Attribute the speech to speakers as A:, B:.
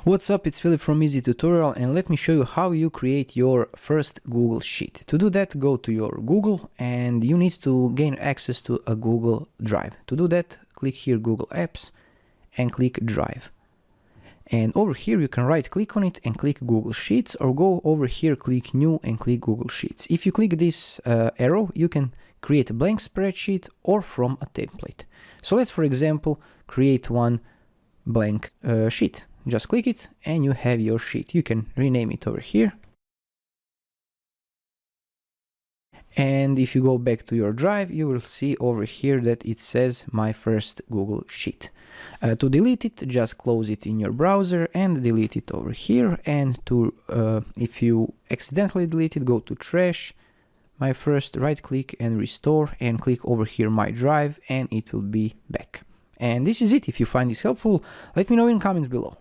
A: What's up, it's Philip from Easy Tutorial, and let me show you how you create your first Google Sheet. To do that, go to your Google and you need to gain access to a Google Drive. To do that, click here Google Apps and click Drive. And over here you can right click on it and click Google Sheets, or go over here, click New and click Google Sheets. If you click this arrow, you can create a blank spreadsheet or from a template. So let's, for example, create one blank sheet. Just click it and you have your sheet. You can rename it over here. And if you go back to your drive, you will see over here that it says my first Google Sheet. To delete it, just close it in your browser and delete it over here. And if you accidentally delete it, go to trash, my first, right click and restore, and click over here my drive, and it will be back. And this is it. If you find this helpful, let me know in comments below.